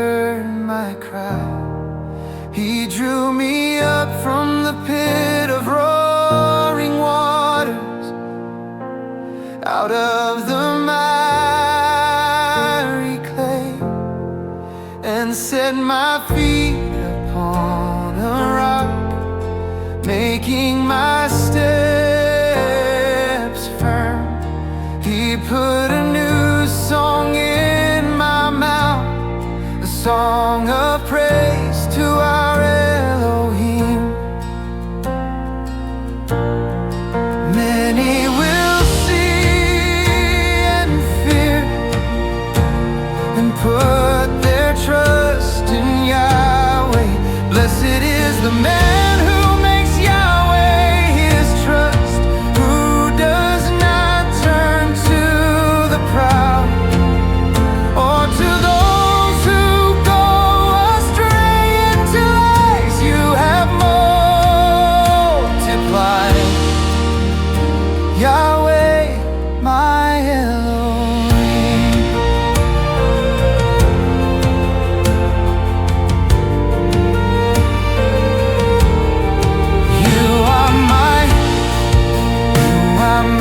heard my cry. He drew me up from the pit of roaring waters, out of the miry clay, and set my feet upon a rock, making my steps firm. He put a new song in my mouth, a song of praise to our Elohim. Many will see and fear, and put their trust in Yahweh. Blessed is the man who makes Yahweh his trust, who does not turn to the proud, or to those who go astray into lies you have multiplied. Yahweh, my Elohim. You are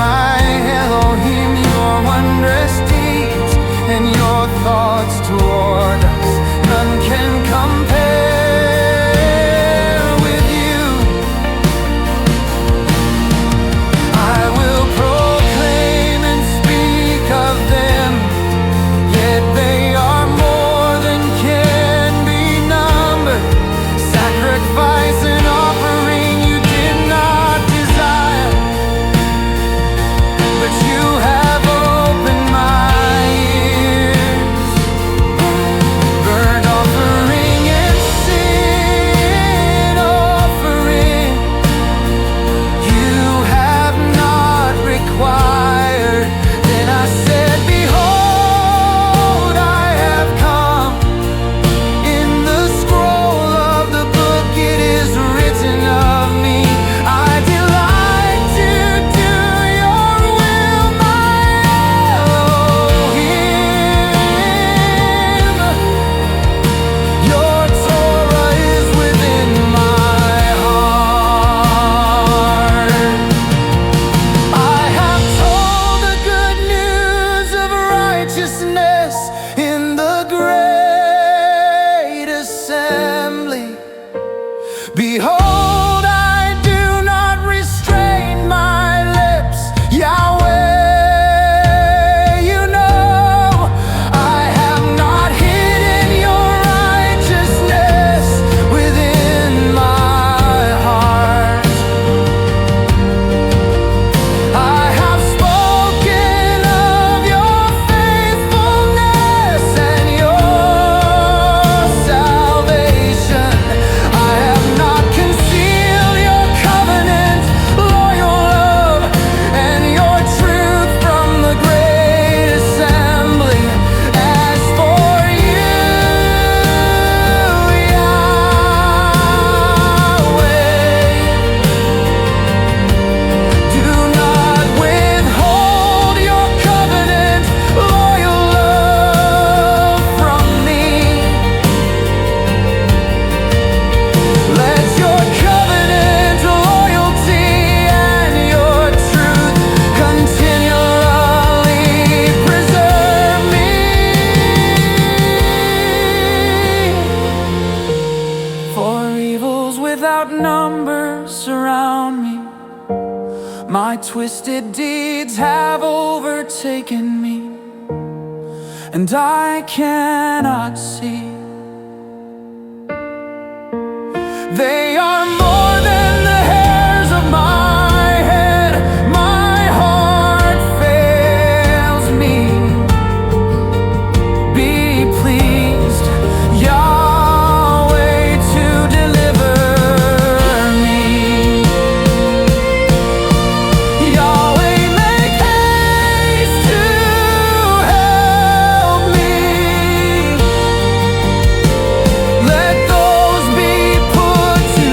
my Elohim. Your wondrous deeds and your thoughts toward us, none can compare with you. I will proclaim and speak of them, yet they are more than can be numbered. Sacrifice and offering you did not desire, but you have opened my ears. Burnt offering and sin offering you have not required. Then I said, behold, I have come. In the scroll of the book it is written of me, I delight to do your will, my Elohim. Your Torah is within my heart. I have told the good news of righteousness in the great assembly. Behold, I do not restrain my lips. Yahweh, you know, I have not hidden your righteousness within my heart. I have spoken of your faithfulness and your salvation. I have not concealed your covenant, loyal love, and your truth from the great assembly. As for you, Yahweh, do not withhold your covenant, loyal love from me. Let your covenant, loyalty, and your truth continually preserve me. For evils without number surround me. My twisted deeds have overtaken me, and I cannot see. They are more than the hairs of my head. My heart fails me. Be pleased, Yahweh, to deliver me. Yahweh, make haste to help me. Let those be put to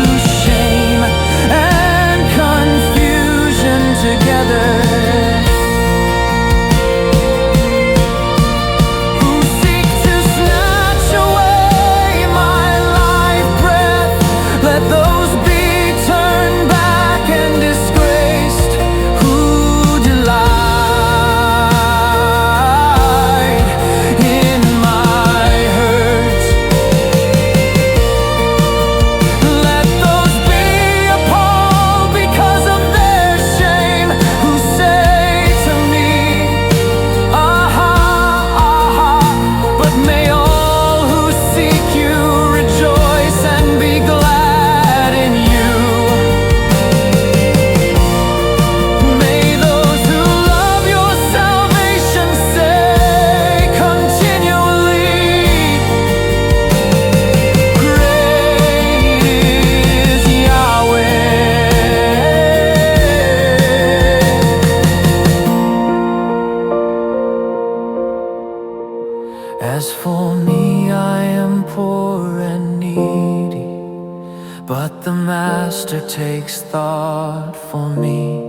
the Master takes thought for me.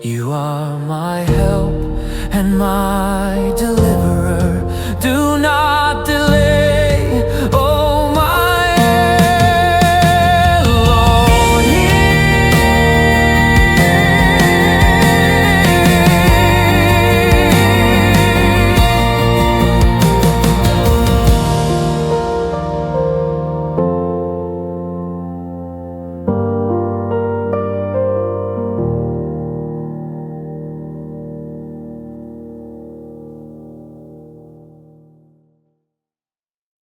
You are my help and my